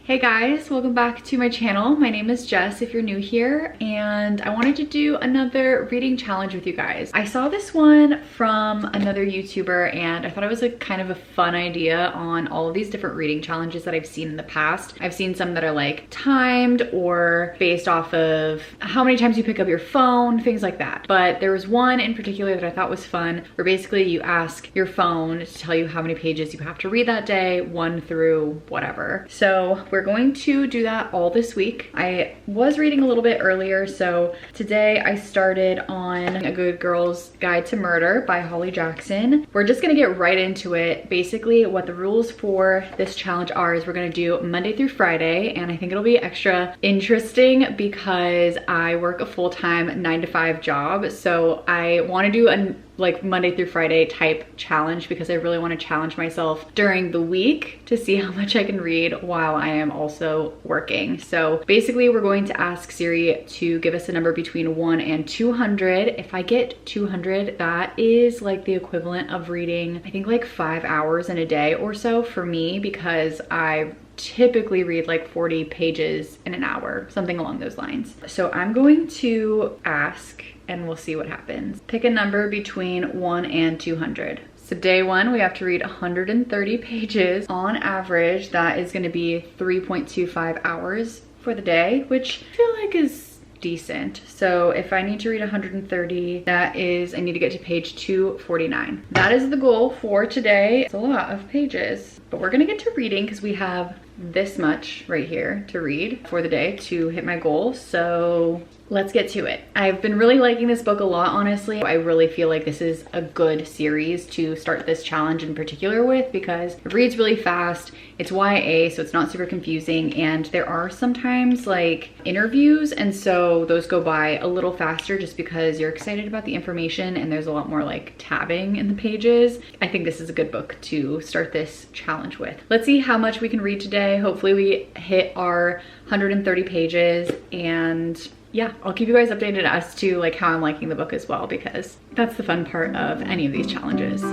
Hey guys, welcome back to my channel. My name is Jess if you're new here, and I wanted to do another reading challenge with you guys. I saw this one from another YouTuber and I thought it was a kind of a fun idea on all of these different reading challenges that I've seen in the past. I've seen some that are like timed or based off of how many times you pick up your phone, things like that. But there was one in particular that I thought was fun where basically you ask your phone to tell you how many pages you have to read that day, 1 through whatever. So we're going to do that all this week. I was reading a little bit earlier, so today I started on A Good Girl's Guide to Murder by Holly Jackson. We're just gonna get right into it. Basically, what the rules for this challenge are is we're gonna do Monday through Friday, and I think it'll be extra interesting because I work a full-time 9-to-5 job, so I wanna do a like Monday through Friday type challenge because I really want to challenge myself during the week to see how much I can read while I am also working. So basically we're going to ask Siri to give us a number between 1 and 200. If I get 200, that is like the equivalent of reading, I think like 5 hours in a day or so for me, because I typically read like 40 pages in an hour, something along those lines. So I'm going to ask and we'll see what happens. Pick a number between 1 and 200. So day 1, we have to read 130 pages. On average, that is gonna be 3.25 hours for the day, which I feel like is decent. So if I need to read 130, that is, I need to get to page 249. That is the goal for today. It's a lot of pages, but we're gonna get to reading because we have this much right here to read for the day to hit my goal. So let's get to it. I've been really liking this book a lot, honestly. I really feel like this is a good series to start this challenge in particular with because it reads really fast. It's YA, so it's not super confusing, and there are sometimes like interviews, and so those go by a little faster just because you're excited about the information and there's a lot more like tabbing in the pages. I think this is a good book to start this challenge with. Let's see how much we can read today. Hopefully we hit our 130 pages, and yeah, I'll keep you guys updated as to like how I'm liking the book as well, because that's the fun part of any of these challenges.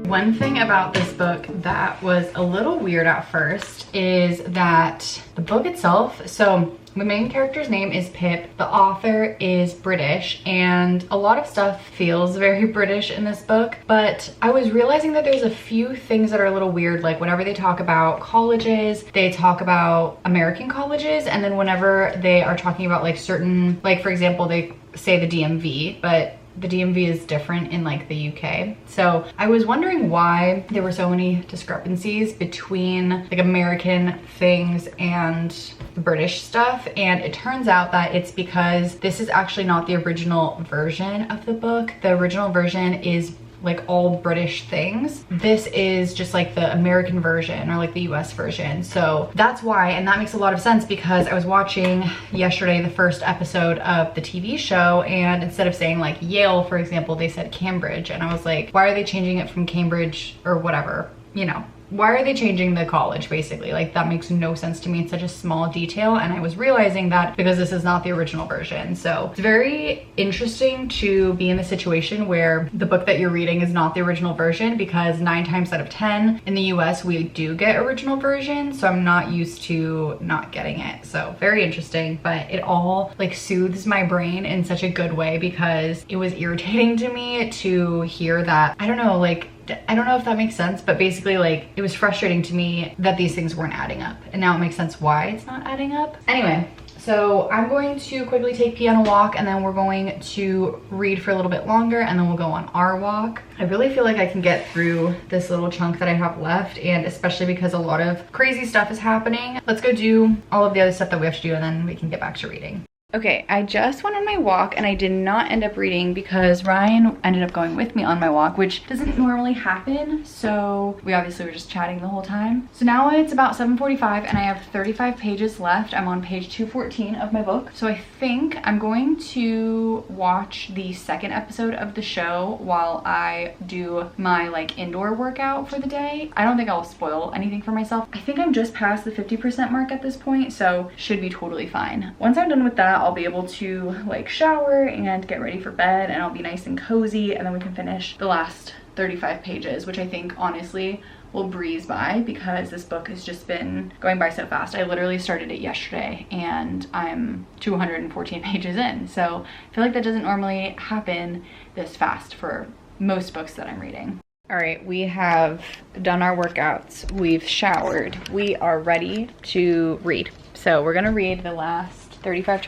One thing about this book that was a little weird at first is that the book itself, so the main character's name is Pip, the author is British, and a lot of stuff feels very British in this book, but I was realizing that there's a few things that are a little weird, like whenever they talk about colleges, they talk about American colleges, and then whenever they are talking about like certain, like for example, they say the DMV, but the DMV is different in like the UK. So I was wondering why there were so many discrepancies between like American things and the British stuff, and it turns out that it's because this is actually not the original version of the book. The original version is like all British things. This is just like the American version or like the US version. So that's why, and that makes a lot of sense because I was watching yesterday the first episode of the TV show, and instead of saying like Yale, for example, they said Cambridge, and I was like, why are they changing it from Cambridge or whatever, you know? Why are they changing the college basically? Like that makes no sense to me. It's such a small detail, and I was realizing that because this is not the original version. So it's very interesting to be in the situation where the book that you're reading is not the original version, because 9 times out of 10 in the US we do get original versions, so I'm not used to not getting it. So very interesting, but it all like soothes my brain in such a good way because it was irritating to me to hear that, I don't know, like I don't know if that makes sense, but basically like it was frustrating to me that these things weren't adding up, and now it makes sense why it's not adding up. Anyway, so I'm going to quickly take P on a walk, and then we're going to read for a little bit longer, and then we'll go on our walk. I really feel like I can get through this little chunk that I have left, and especially because a lot of crazy stuff is happening. Let's go do all of the other stuff that we have to do, and then we can get back to reading. Okay, I just went on my walk and I did not end up reading because Ryan ended up going with me on my walk, which doesn't normally happen. So we obviously were just chatting the whole time. So now it's about 7:45 and I have 35 pages left. I'm on page 214 of my book. So I think I'm going to watch the second episode of the show while I do my like indoor workout for the day. I don't think I'll spoil anything for myself. I think I'm just past the 50% mark at this point, so should be totally fine. Once I'm done with that, I'll be able to like shower and get ready for bed, and I'll be nice and cozy, and then we can finish the last 35 pages, which I think honestly will breeze by because this book has just been going by so fast. I literally started it yesterday and I'm 214 pages in, so I feel like that doesn't normally happen this fast for most books that I'm reading. All right, we have done our workouts, we've showered, we are ready to read. So we're gonna read the last 35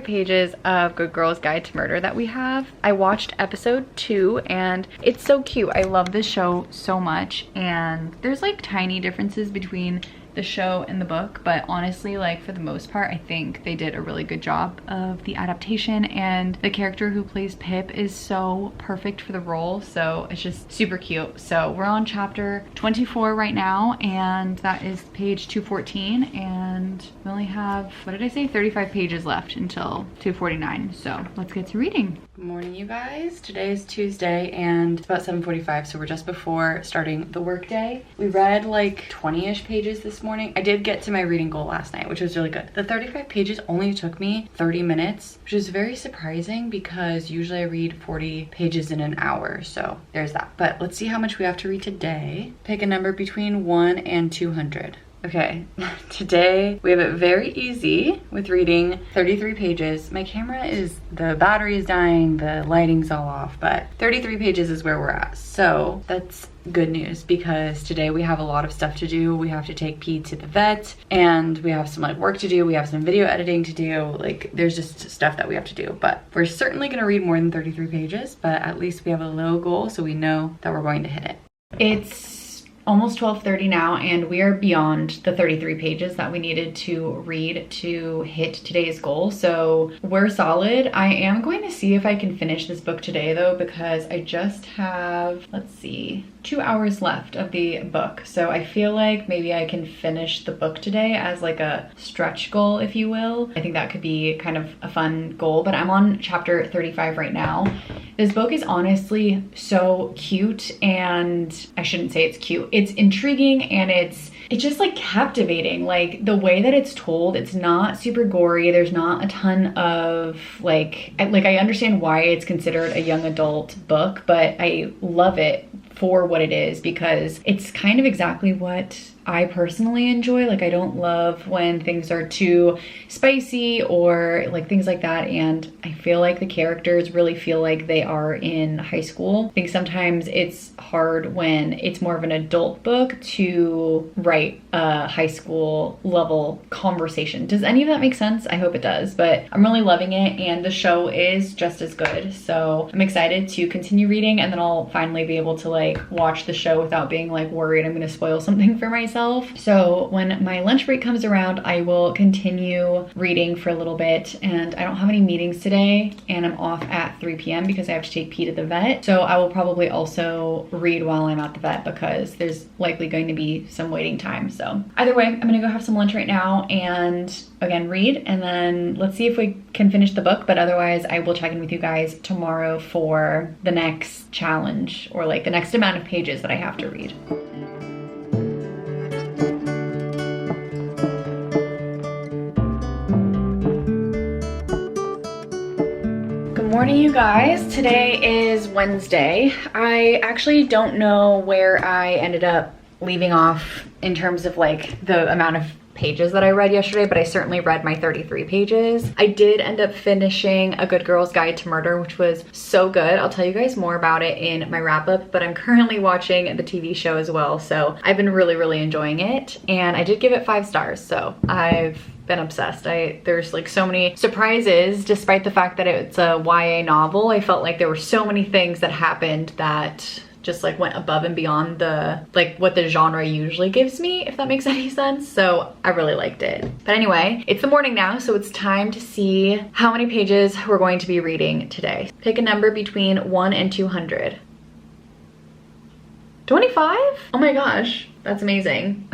pages of Good Girl's Guide to Murder that we have. I watched episode 2 and it's so cute. I love this show so much, and there's like tiny differences between the show and the book, but honestly, like for the most part, I think they did a really good job of the adaptation, and the character who plays Pip is so perfect for the role, so it's just super cute. So we're on chapter 24 right now, and that is page 214, and we only have, what did I say, 35 pages left until 249, so let's get to reading. Good morning, you guys. Today is Tuesday and it's about 7:45, so we're just before starting the work day. We read like 20-ish pages this morning. I did get to my reading goal last night, which was really good. The 35 pages only took me 30 minutes, which is very surprising because usually I read 40 pages in an hour, so there's that. But let's see how much we have to read today. Pick a number between 1 and 200. Okay, today we have it very easy with reading 33 pages. My camera the battery is dying, the lighting's all off, but 33 pages is where we're at. So that's good news because today we have a lot of stuff to do. We have to take Pete to the vet, and we have some like work to do. We have some video editing to do. Like there's just stuff that we have to do, but we're certainly gonna read more than 33 pages, but at least we have a low goal so we know that we're going to hit it. It's almost 12:30 now, and we are beyond the 33 pages that we needed to read to hit today's goal, so we're solid. I am going to see if I can finish this book today though, because I just have, let's see, 2 hours left of the book, so I feel like maybe I can finish the book today as like a stretch goal, if you will. I think that could be kind of a fun goal, but I'm on chapter 35 right now. This book is honestly so cute, and I shouldn't say it's cute. It's intriguing, and it's just like captivating. Like the way that it's told, it's not super gory. There's not a ton of like I understand why it's considered a young adult book, but I love it for what it is because it's kind of exactly what I personally enjoy. Like I don't love when things are too spicy or like things like that, and I feel like the characters really feel like they are in high school. I think sometimes it's hard when it's more of an adult book to write a high school level conversation. Does any of that make sense? I hope it does, but I'm really loving it, and the show is just as good, so I'm excited to continue reading, and then I'll finally be able to like watch the show without being like worried I'm gonna spoil something for myself. So when my lunch break comes around, I will continue reading for a little bit, and I don't have any meetings today, and I'm off at 3 p.m. because I have to take Pete to the vet. So I will probably also read while I'm at the vet because there's likely going to be some waiting time. So either way, I'm gonna go have some lunch right now and again read, and then let's see if we can finish the book, but otherwise I will check in with you guys tomorrow for the next challenge or like the next amount of pages that I have to read. Good morning, you guys. Today is Wednesday. I actually don't know where I ended up leaving off in terms of like the amount of pages that I read yesterday, but I certainly read my 33 pages. I did end up finishing A Good Girl's Guide to Murder, which was so good. I'll tell you guys more about it in my wrap up, but I'm currently watching the TV show as well, so I've been really enjoying it, and I did give it 5 stars, so I've been obsessed. There's like so many surprises despite the fact that it's a YA novel. I felt like there were so many things that happened that just like went above and beyond the like what the genre usually gives me, if that makes any sense. So I really liked it. But anyway, it's the morning now, so it's time to see how many pages we're going to be reading today. Pick a number between 1 and 200. 25? Oh my gosh, that's amazing.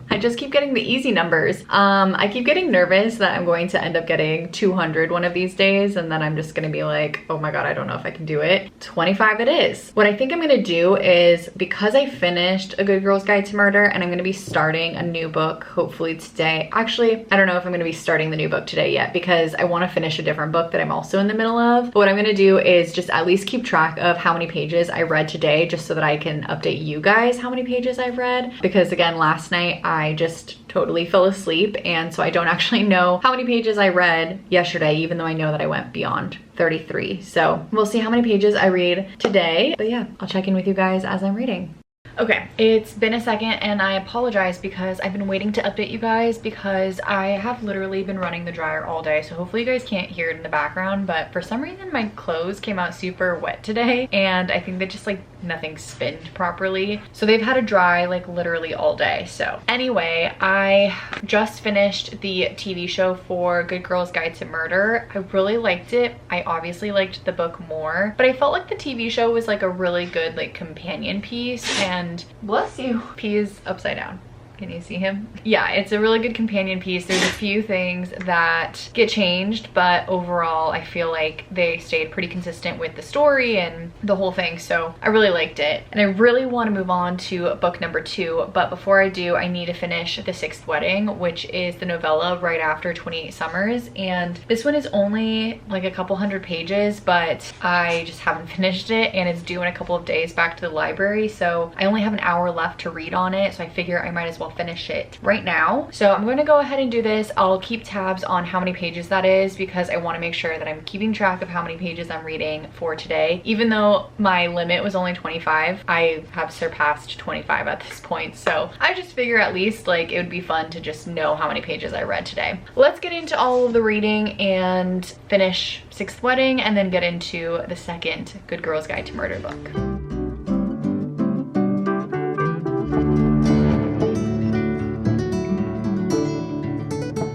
I just keep getting the easy numbers. I keep getting nervous that I'm going to end up getting 200 one of these days, and then I'm just gonna be like, oh my god, I don't know if I can do it. 25 it is. What I think I'm gonna do is, because I finished A Good Girl's Guide to Murder and I'm gonna be starting a new book hopefully today. Actually, I don't know if I'm gonna be starting the new book today yet because I wanna finish a different book that I'm also in the middle of. But what I'm gonna do is just at least keep track of how many pages I read today, just so that I can update you guys how many pages I've read. Because again, last night I just totally fell asleep, and so I don't actually know how many pages I read yesterday, even though I know that I went beyond 33. So we'll see how many pages I read today. But yeah, I'll check in with you guys as I'm reading. Okay, it's been a second and I apologize because I've been waiting to update you guys because I have literally been running the dryer all day. So hopefully you guys can't hear it in the background, but for some reason my clothes came out super wet today and I think that just like nothing spinned properly. So they've had to dry like literally all day. So anyway, I just finished the TV show for Good Girl's Guide to Murder. I really liked it. I obviously liked the book more, but I felt like the TV show was like a really good like companion piece. And bless you, P is upside down. Can you see him? Yeah, it's a really good companion piece. There's a few things that get changed, but overall I feel like they stayed pretty consistent with the story and the whole thing. So I really liked it. And I really want to move on to book number 2. But before I do, I need to finish The Sixth Wedding, which is the novella right after 28 Summers. And this one is only like a couple hundred pages, but I just haven't finished it and it's due in a couple of days back to the library. So I only have an hour left to read on it. So I figure I might as well finish it right now. So I'm going to go ahead and do this. I'll keep tabs on how many pages that is because I want to make sure that I'm keeping track of how many pages I'm reading for today. Even though my limit was only 25, I have surpassed 25 at this point. So I just figure at least like it would be fun to just know how many pages I read today. Let's get into all of the reading and finish Sixth Wedding and then get into the second Good Girl's Guide to Murder book.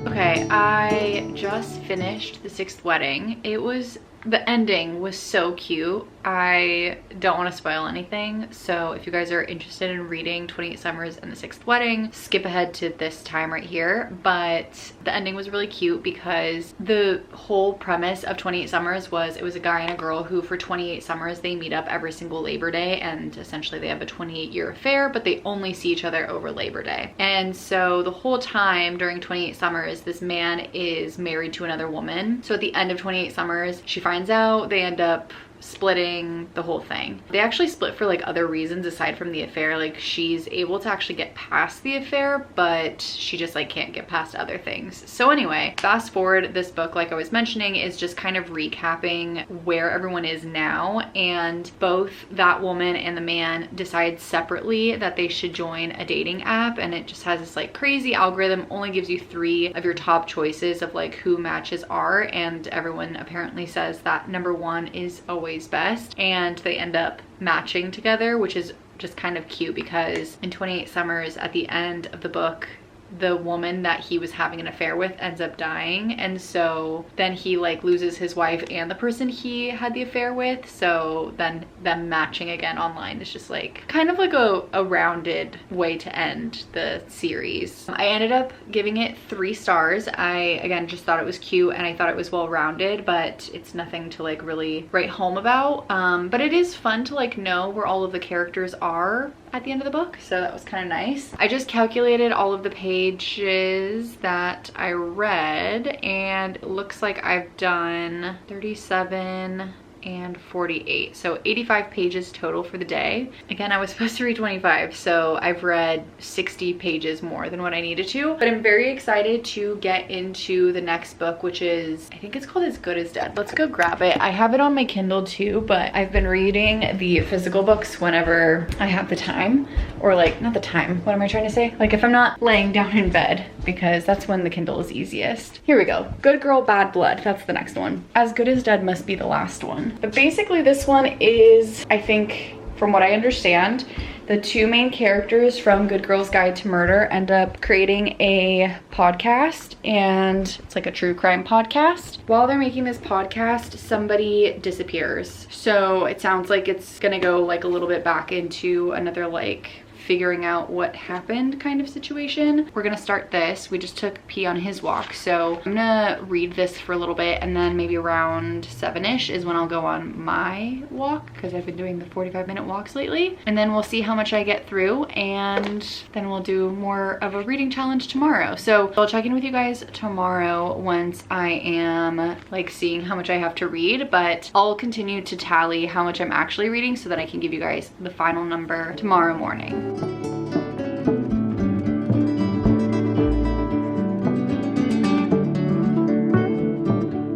Okay, I just finished The Sixth Wedding. The ending was so cute. I don't want to spoil anything, so if you guys are interested in reading 28 Summers and The Sixth Wedding, skip ahead to this time right here. But the ending was really cute because the whole premise of 28 Summers was it was a guy and a girl who for 28 summers they meet up every single Labor Day, and essentially they have a 28-year affair, but they only see each other over Labor Day. And so the whole time during 28 Summers, this man is married to another woman. So at the end of 28 Summers, she finds out, they end up splitting, the whole thing. They actually split for like other reasons aside from the affair. Like she's able to actually get past the affair, but she just like can't get past other things. So anyway, fast forward, this book, like I was mentioning, is just kind of recapping where everyone is now, and both that woman and the man decide separately that they should join a dating app, and it just has this like crazy algorithm, only gives you 3 of your top choices of like who matches are, and everyone apparently says that number 1 is always best, and they end up matching together, which is just kind of cute because in 28 Summers at the end of the book, the woman that he was having an affair with ends up dying, and so then he like loses his wife and the person he had the affair with. So then them matching again online is just like kind of like a rounded way to end the series. I ended up giving it 3 stars. I again just thought it was cute and I thought it was well rounded, but it's nothing to like really write home about. But it is fun to like know where all of the characters are at the end of the book, so that was kind of nice. I just calculated all of the pages that I read, and it looks like I've done 37 and 48, so 85 pages total for the day. Again, I was supposed to read 25, so I've read 60 pages more than what I needed to, but I'm very excited to get into the next book, which is, I think it's called As Good as Dead. Let's go grab it. I have it on my Kindle too, but I've been reading the physical books whenever I have the time, or like, not the time, what am I trying to say? Like if I'm not laying down in bed, because that's when the Kindle is easiest. Here we go. Good Girl, Bad Blood, that's the next one. As Good as Dead must be the last one. But basically this one is, I think, from what I understand, the two main characters from Good Girl's Guide to Murder end up creating a podcast, and it's like a true crime podcast. While they're making this podcast, somebody disappears. So it sounds like it's gonna go like a little bit back into another like figuring out what happened kind of situation. We're gonna start this. We just took P on his walk, so I'm gonna read this for a little bit, and then maybe around 7ish is when I'll go on my walk, because I've been doing the 45-minute walks lately, and then we'll see how much I get through, and then we'll do more of a reading challenge tomorrow. So I'll check in with you guys tomorrow once I am like seeing how much I have to read, but I'll continue to tally how much I'm actually reading so that I can give you guys the final number tomorrow morning.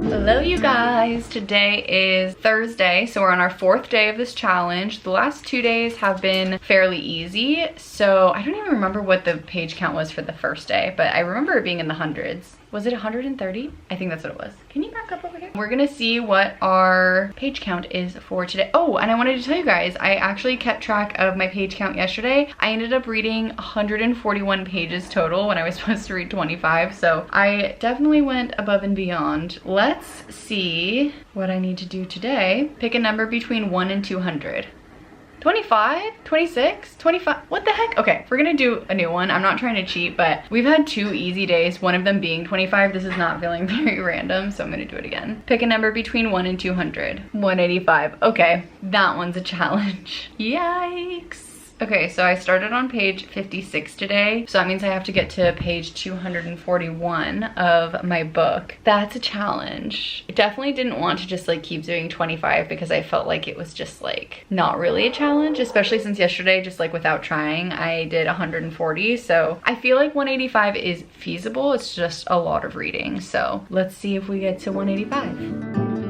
Hello you guys, today is Thursday, so we're on our 4th day of this challenge. The last 2 days have been fairly easy, so I don't even remember what the page count was for the first day, but I remember it being in the hundreds. Was it 130? I think that's what it was. Can you back up over here? We're gonna see what our page count is for today. Oh, and I wanted to tell you guys, I actually kept track of my page count yesterday. I ended up reading 141 pages total when I was supposed to read 25, so I definitely went above and beyond. Let's see what I need to do today. Pick a number between 1 and 200. 25, 26, 25, what the heck? Okay, we're gonna do a new one. I'm not trying to cheat, but we've had 2 easy days, one of them being 25. This is not feeling very random, so I'm gonna do it again. Pick a number between 1 and 200. 185, okay, that one's a challenge. Yikes. Okay, so I started on page 56 today, so that means I have to get to page 241 of my book. That's a challenge. I definitely didn't want to just like keep doing 25 because I felt like it was just like not really a challenge, especially since yesterday, just like without trying, I did 140. So I feel like 185 is feasible. It's just a lot of reading. So let's see if we get to 185.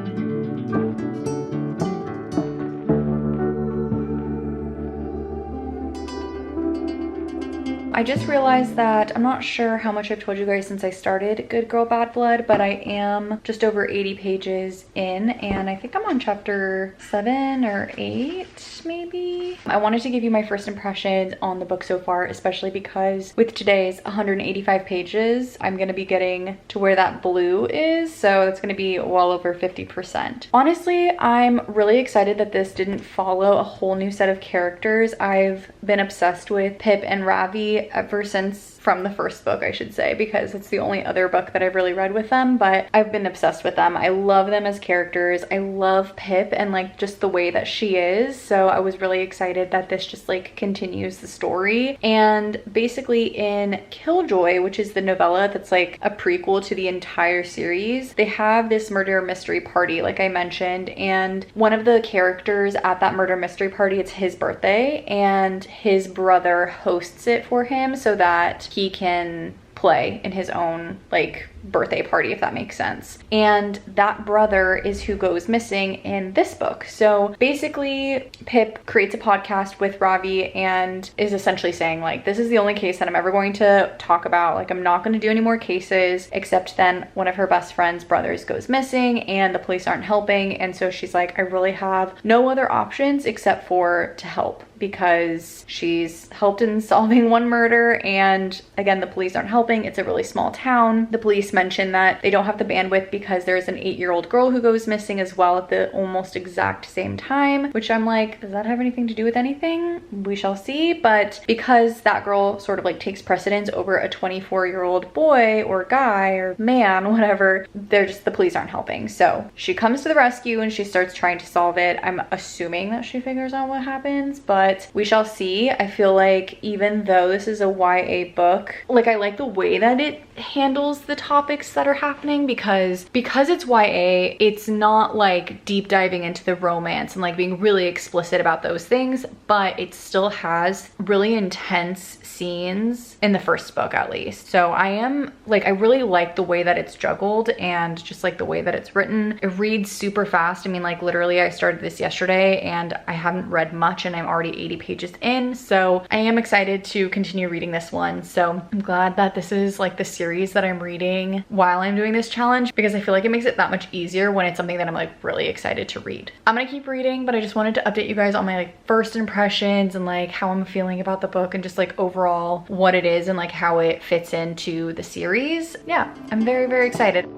I just realized that I'm not sure how much I've told you guys since I started Good Girl Bad Blood, but I am just over 80 pages in, and I think I'm on chapter 7 or 8 maybe. I wanted to give you my first impressions on the book so far, especially because with today's 185 pages, I'm gonna be getting to where that blue is, so that's gonna be well over 50%. Honestly, I'm really excited that this didn't follow a whole new set of characters. I've been obsessed with Pip and Ravi ever since, from the first book I should say, because it's the only other book that I've really read with them, but I've been obsessed with them. I love them as characters. I love Pip and like just the way that she is, so I was really excited that this just like continues the story. And basically in Killjoy, which is the novella that's like a prequel to the entire series, they have this murder mystery party like I mentioned, and one of the characters at that murder mystery party, it's his birthday, and his brother hosts it for him so that he can play in his own like birthday party, if that makes sense. And that brother is who goes missing in this book. So basically Pip creates a podcast with Ravi and is essentially saying like, this is the only case that I'm ever going to talk about. Like, I'm not going to do any more cases, except then one of her best friend's brothers goes missing and the police aren't helping. And so she's like, I really have no other options except for to help, because she's helped in solving one murder, and again, the police aren't helping. It's a really small town. The police mention that they don't have the bandwidth because there's an 8-year-old girl who goes missing as well at the almost exact same time, which I'm like, does that have anything to do with anything? We shall see. But because that girl sort of like takes precedence over a 24-year-old boy or guy or man, whatever, the police aren't helping. So she comes to the rescue and she starts trying to solve it. I'm assuming that she figures out what happens, but we shall see. I feel like even though this is a YA book, like, I like the way that it handles the topics that are happening, because it's YA, it's not like deep diving into the romance and like being really explicit about those things, but it still has really intense scenes in the first book at least. So I really like the way that it's juggled and just like the way that it's written. It reads super fast. I mean, like, literally I started this yesterday and I haven't read much and I'm already 80 pages in, so I am excited to continue reading this one. So I'm glad that this is like the series that I'm reading reading while I'm doing this challenge because I feel like it makes it that much easier when it's something that I'm like really excited to read. I'm gonna keep reading, but I just wanted to update you guys on my like first impressions and like how I'm feeling about the book and just like overall what it is and like how it fits into the series. Yeah, I'm very, very excited.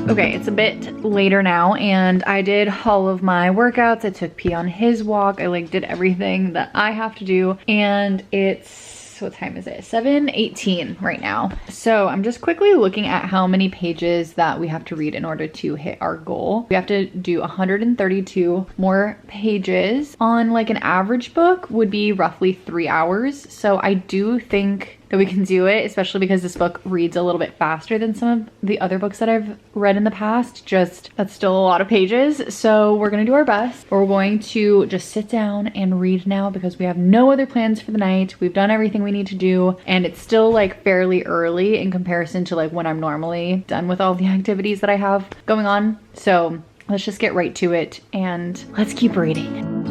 Okay, it's a bit later now and I did all of my workouts. I took P on his walk. I like did everything that I have to do and it's, what time is it? 7:18 right now. So I'm just quickly looking at how many pages that we have to read in order to hit our goal. We have to do 132 more pages. On like an average book would be roughly 3 hours. So I do think that we can do it, especially because this book reads a little bit faster than some of the other books that I've read in the past. Just, that's still a lot of pages. So we're gonna do our best. We're going to just sit down and read now because we have no other plans for the night. We've done everything we need to do and it's still like fairly early in comparison to like when I'm normally done with all the activities that I have going on. So let's just get right to it and let's keep reading.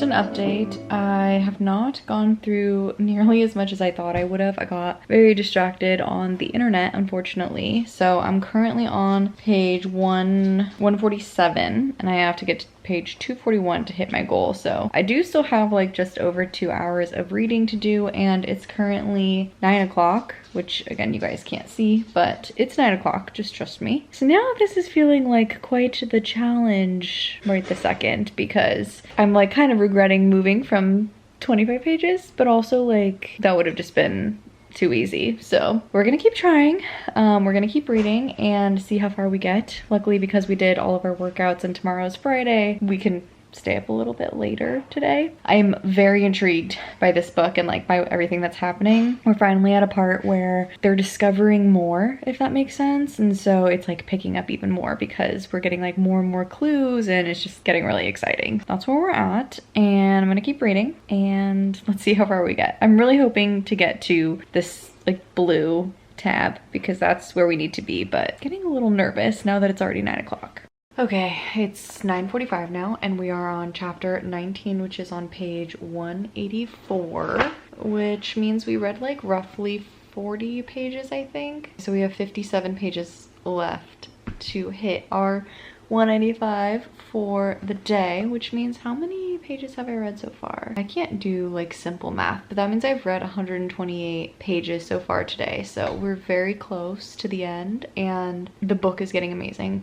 An update. I have not gone through nearly as much as I thought I would have. I got very distracted on the internet, unfortunately. So I'm currently on page 147 and I have to get to page 241 to hit my goal. So I do still have like just over 2 hours of reading to do and it's currently 9 o'clock, which again, you guys can't see, but it's 9 o'clock, just trust me. So now this is feeling like quite the challenge right this second because I'm like kind of regretting moving from 25 pages, but also like that would have just been too easy. So we're gonna keep trying. We're gonna keep reading and see how far we get. Luckily, because we did all of our workouts and tomorrow's Friday, we can stay up a little bit later today. I'm very intrigued by this book and like by everything that's happening. We're finally at a part where they're discovering more, if that makes sense. And so it's like picking up even more because we're getting like more and more clues and it's just getting really exciting. That's where we're at and I'm gonna keep reading and let's see how far we get. I'm really hoping to get to this like blue tab because that's where we need to be, but getting a little nervous now that it's already 9 o'clock. Okay, it's 9:45 now and we are on chapter 19, which is on page 184, which means we read like roughly 40 pages, I think. So we have 57 pages left to hit our 195 for the day, which means how many pages have I read so far? I can't do like simple math, but that means I've read 128 pages so far today. So we're very close to the end and the book is getting amazing.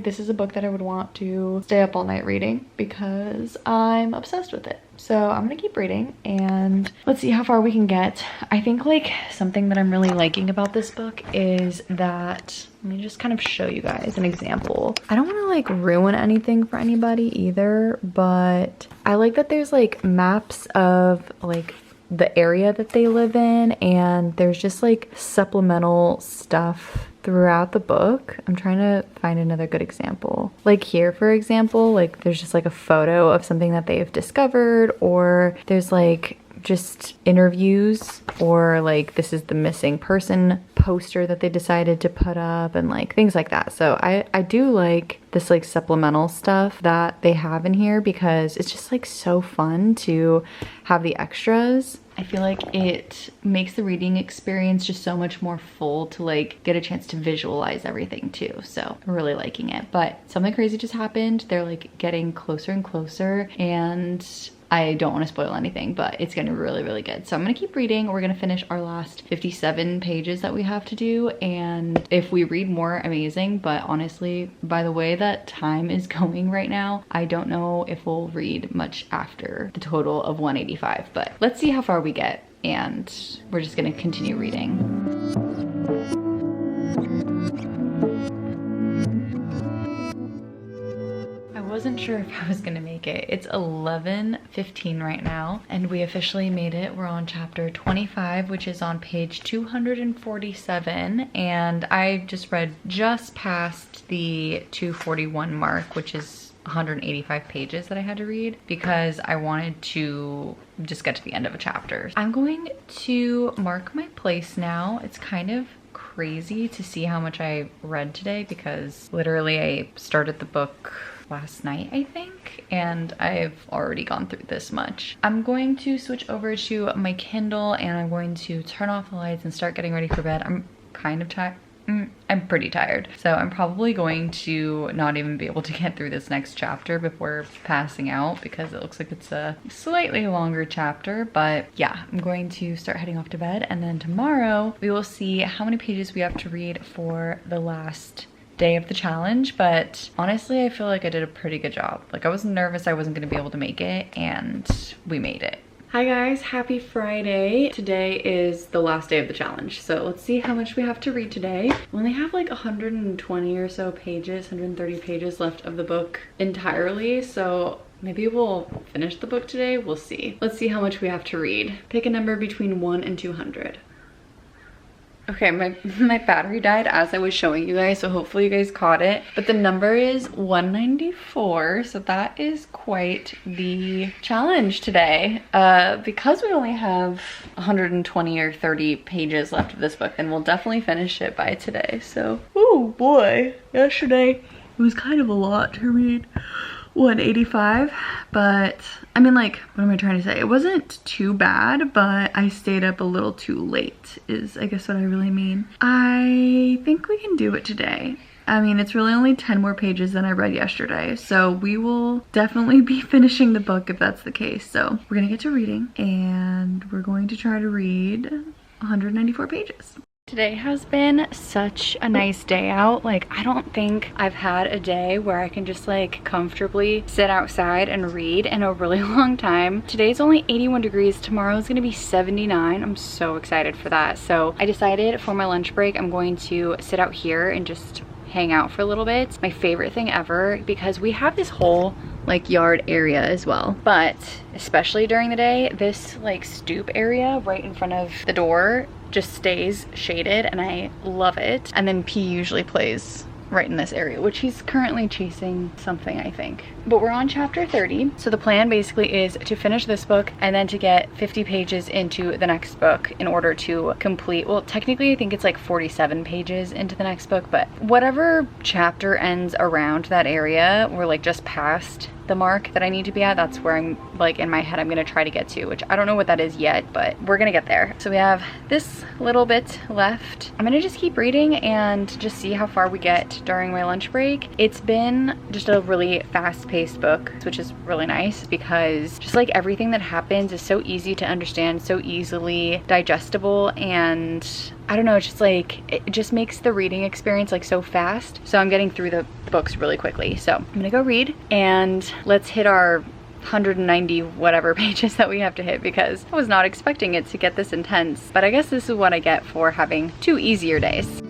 This is a book that I would want to stay up all night reading because I'm obsessed with it. So I'm gonna keep reading and let's see how far we can get. I think like something that I'm really liking about this book is that, let me just kind of show you guys an example. I don't want to like ruin anything for anybody either, but I like that there's like maps of like the area that they live in and there's just like supplemental stuff throughout the book. I'm trying to find another good example. Like here, for example, like there's just like a photo of something that they've discovered, or there's like just interviews, or like this is the missing person poster that they decided to put up and like things like that. So I do like this like supplemental stuff that they have in here because it's just like so fun to have the extras. I feel like it makes the reading experience just so much more full to like get a chance to visualize everything too. So I'm really liking it, but something crazy just happened. They're like getting closer and closer and I don't want to spoil anything, but it's gonna be really, really good. So I'm gonna keep reading. We're gonna finish our last 57 pages that we have to do. And if we read more, amazing. But honestly, by the way that time is going right now, I don't know if we'll read much after the total of 185, but let's see how far we get. And we're just gonna continue reading. I wasn't sure if I was gonna make it. It's 11:15 right now and we officially made it. We're on chapter 25, which is on page 247, and I just read just past the 241 mark, which is 185 pages that I had to read because I wanted to just get to the end of a chapter. I'm going to mark my place now. It's kind of crazy to see how much I read today because literally I started the book last night, I think, and I've already gone through this much. I'm going to switch over to my Kindle and I'm going to turn off the lights and start getting ready for bed. I'm kind of tired. I'm pretty tired. So I'm probably going to not even be able to get through this next chapter before passing out because it looks like it's a slightly longer chapter. But yeah, I'm going to start heading off to bed, and then tomorrow we will see how many pages we have to read for the last day of the challenge. But honestly, I feel like I did a pretty good job. Like, I was nervous I wasn't going to be able to make it, and we made it. Hi guys, happy Friday. Today is the last day of the challenge, so let's see how much we have to read today. We only have like 120 or so pages, 130 pages left of the book entirely, so maybe we'll finish the book today. We'll see. Let's see how much we have to read. Pick a number between 1 and 200. Okay, my battery died as I was showing you guys, so hopefully you guys caught it. But the number is 194, so that is quite the challenge today. Because we only have 120 or 30 pages left of this book, then we'll definitely finish it by today. So, oh boy, yesterday it was kind of a lot to read. 185, but I mean, like, what am I trying to say? It wasn't too bad, but I stayed up a little too late is I guess what I really mean. I think we can do it today. I mean, it's really only 10 more pages than I read yesterday, so we will definitely be finishing the book if that's the case. So we're gonna get to reading, and we're going to try to read 194 pages. Today has been such a nice day out. Like, I don't think I've had a day where I can just like comfortably sit outside and read in a really long time. Today's only 81 degrees. Tomorrow's gonna be 79. I'm so excited for that. So I decided for my lunch break, I'm going to sit out here and just hang out for a little bit. It's my favorite thing ever because we have this whole like yard area as well, but especially during the day, this like stoop area right in front of the door just stays shaded and I love it. And then P usually plays right in this area, which he's currently chasing something, I think. But we're on chapter 30. So the plan basically is to finish this book and then to get 50 pages into the next book in order to complete, well, technically I think it's like 47 pages into the next book, but whatever chapter ends around that area, we're like just past the mark that I need to be at. That's where I'm like in my head I'm gonna try to get to, which I don't know what that is yet, but we're gonna get there. So we have this little bit left. I'm gonna just keep reading and just see how far we get during my lunch break. It's been just a really fast-paced book, which is really nice because just like everything that happens is so easy to understand, so easily digestible, and I don't know, it's just like, it just makes the reading experience like so fast. So I'm getting through the books really quickly. So I'm gonna go read and let's hit our 190 whatever pages that we have to hit because I was not expecting it to get this intense. But I guess this is what I get for having 2 easier days.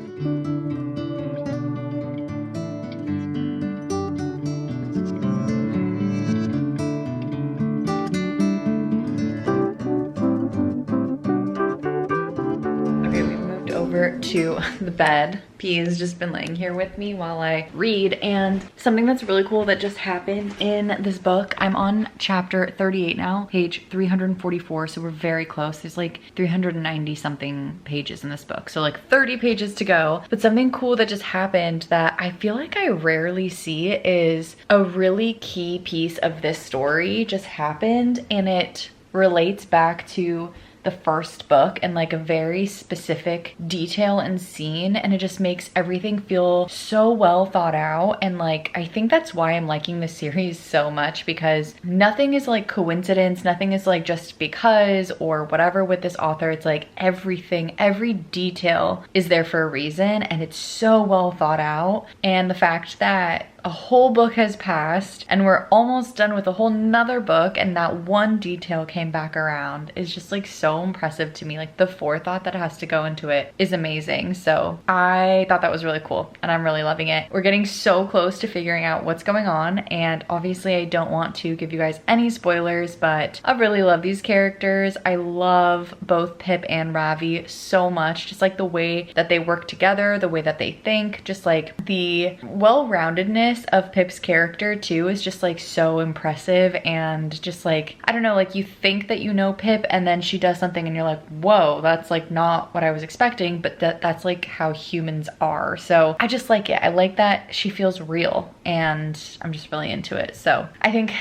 To the bed. P has just been laying here with me while I read, and something that's really cool that just happened in this book. I'm on chapter 38 now, page 344, so we're very close. There's like 390 something pages in this book, so like 30 pages to go. But something cool that just happened that I feel like I rarely see is a really key piece of this story just happened, and it relates back to the first book and like a very specific detail and scene, and it just makes everything feel so well thought out. And like, I think that's why I'm liking this series so much, because nothing is like coincidence, nothing is like just because or whatever with this author. It's like everything, every detail is there for a reason, and it's so well thought out. And the fact that a whole book has passed and we're almost done with a whole nother book and that one detail came back around is just like so impressive to me. Like, the forethought that has to go into it is amazing. So I thought that was really cool and I'm really loving it. We're getting so close to figuring out what's going on, and obviously I don't want to give you guys any spoilers, but I really love these characters. I love both Pip and Ravi so much, just like the way that they work together, the way that they think, just like the well-roundedness growthiness of Pip's character too is just like so impressive, and just like, I don't know, like you think that you know Pip and then she does something and you're like, whoa, that's like not what I was expecting, but that's like how humans are. So I just like it. I like that she feels real, and I'm just really into it. So I think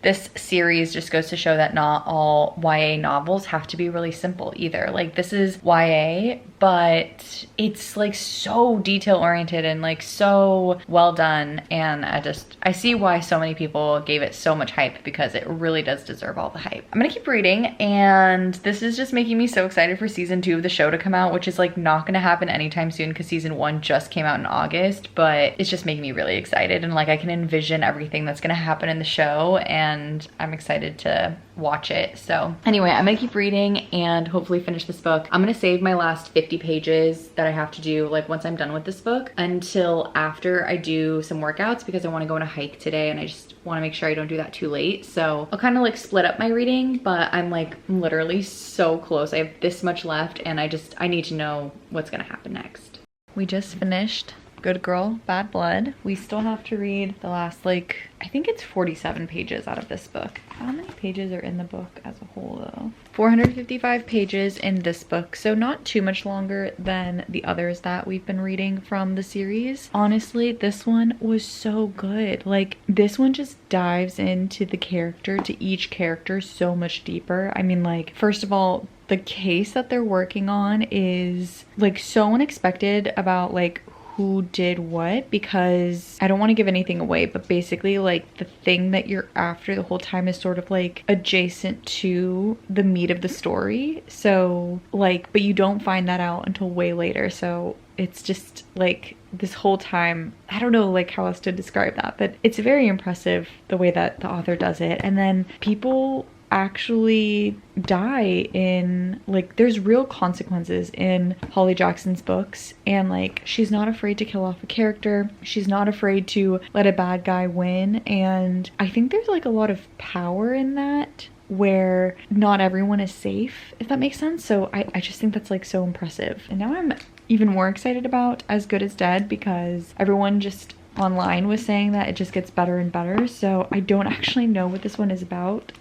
this series just goes to show that not all YA novels have to be really simple either. Like this is YA, but it's like so detail oriented and like so well done. And I see why so many people gave it so much hype, because it really does deserve all the hype. I'm gonna keep reading, and this is just making me so excited for season 2 of the show to come out, which is like not gonna happen anytime soon because season 1 just came out in August, but it's just making me really excited, and like I can envision everything that's gonna happen in the show, and I'm excited to watch it. So anyway, I'm gonna keep reading and hopefully finish this book. I'm gonna save my last 50 pages that I have to do like once I'm done with this book until after I do some workouts, because I want to go on a hike today and I just want to make sure I don't do that too late. So I'll kind of like split up my reading, but I'm like literally so close. I have this much left, and I need to know what's gonna happen next. We just finished Good Girl, Bad Blood. We still have to read the last, like, I think it's 47 pages out of this book. How many pages are in the book as a whole though? 455 pages in this book, so not too much longer than the others that we've been reading from the series. Honestly, this one was so good. Like, this one just dives into the character, to each character so much deeper. I mean, like, first of all, the case that they're working on is like so unexpected about like who did what, because I don't want to give anything away, but basically like the thing that you're after the whole time is sort of like adjacent to the meat of the story. So like, but you don't find that out until way later. So it's just like this whole time, I don't know like how else to describe that, but it's very impressive the way that the author does it. And then people actually die in, like, there's real consequences in Holly Jackson's books, and like she's not afraid to kill off a character, she's not afraid to let a bad guy win, and I think there's like a lot of power in that, where not everyone is safe, if that makes sense. So I just think that's like so impressive. And now I'm even more excited about As Good as Dead, because everyone just online was saying that it just gets better and better. So I don't actually know what this one is about.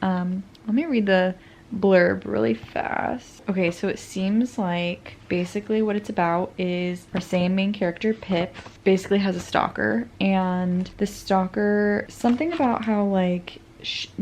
Let me read the blurb really fast. Okay, so it seems like basically what it's about is our same main character, Pip, basically has a stalker, and the stalker, something about how like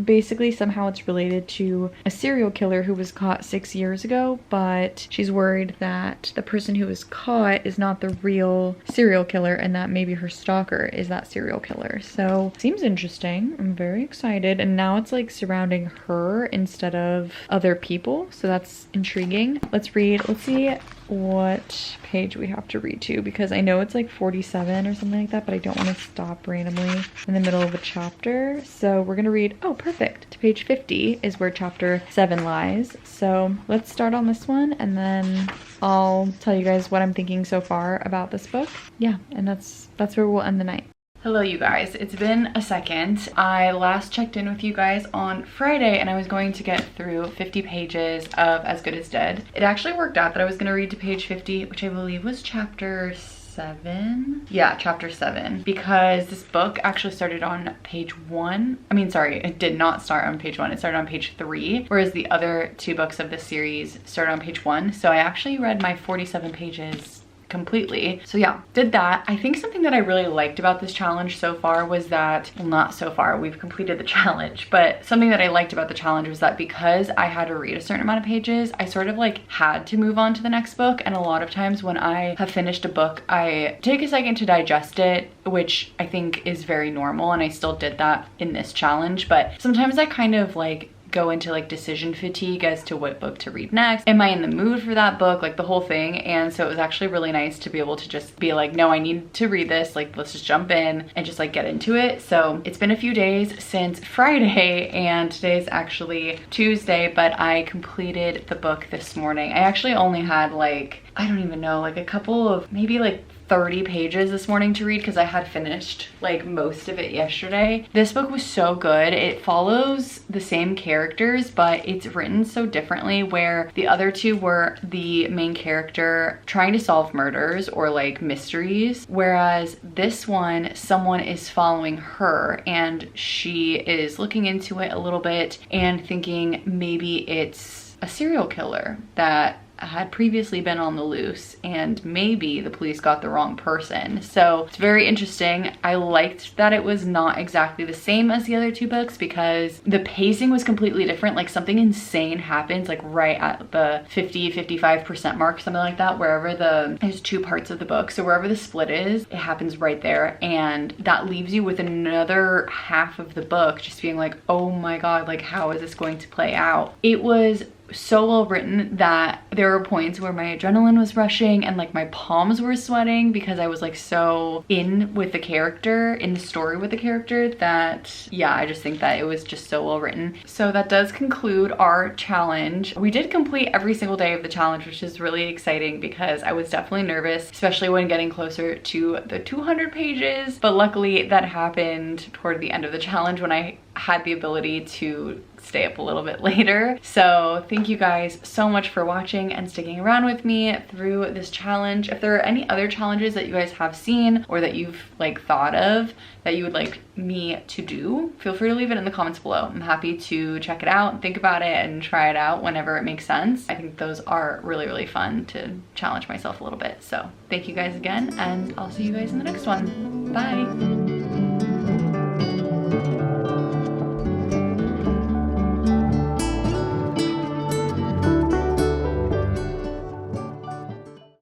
basically somehow it's related to a serial killer who was caught 6 years ago, but she's worried that the person who was caught is not the real serial killer, and that maybe her stalker is that serial killer. So seems interesting. I'm very excited, and now it's like surrounding her instead of other people, so that's intriguing. Let's read. Let's see what page we have to read to, because I know it's like 47 or something like that, but I don't want to stop randomly in the middle of a chapter. So we're gonna read, oh perfect, to page 50 is where chapter 7 lies. So let's start on this one, and then I'll tell you guys what I'm thinking so far about this book. Yeah, and that's where we'll end the night. Hello you guys, it's been a second. I last checked in with you guys on Friday, and I was going to get through 50 pages of As Good as Dead. It actually worked out that I was gonna read to page 50, which I believe was chapter 7. Yeah, chapter 7, because this book actually started on page 1. I mean, sorry, it did not start on page 1. It started on page 3, whereas the other 2 books of this series started on page 1. So I actually read my 47 pages completely. So yeah, did that. I think something that I really liked about this challenge so far was that, well, not so far, we've completed the challenge, but something that I liked about the challenge was that because I had to read a certain amount of pages, I sort of like had to move on to the next book. And a lot of times when I have finished a book, I take a second to digest it, which I think is very normal, and I still did that in this challenge. But sometimes I kind of like go into like decision fatigue as to what book to read next. Am I in the mood for that book? Like the whole thing. And so it was actually really nice to be able to just be like, no, I need to read this. Like, let's just jump in and just like get into it. So it's been a few days since Friday, and today's actually Tuesday, but I completed the book this morning. I actually only had like, I don't even know, like a couple of maybe like 30 pages this morning to read because I had finished like most of it yesterday. This book was so good. It follows the same characters, but it's written so differently, where the other two were the main character trying to solve murders or like mysteries, whereas this one, someone is following her and she is looking into it a little bit and thinking maybe it's a serial killer that had previously been on the loose and maybe the police got the wrong person. So it's very interesting. I liked that it was not exactly the same as the other two books because the pacing was completely different. Like something insane happens like right at the 50-55% mark, something like that, wherever there's two parts of the book. So wherever the split is, it happens right there. And that leaves you with another half of the book just being like, oh my God, like how is this going to play out? It was so well written that there were points where my adrenaline was rushing and like my palms were sweating because I was like so in with the character, in the story with the character, that yeah, I just think that it was just so well written. So that does conclude our challenge. We did complete every single day of the challenge, which is really exciting because I was definitely nervous, especially when getting closer to the 200 pages. But luckily that happened toward the end of the challenge when I had the ability to stay up a little bit later. So thank you guys so much for watching and sticking around with me through this challenge. If there are any other challenges that you guys have seen or that you've like thought of that you would like me to do, feel free to leave it in the comments below. I'm happy to check it out and think about it and try it out whenever it makes sense. I think those are really, really fun to challenge myself a little bit. So thank you guys again, and I'll see you guys in the next one. Bye.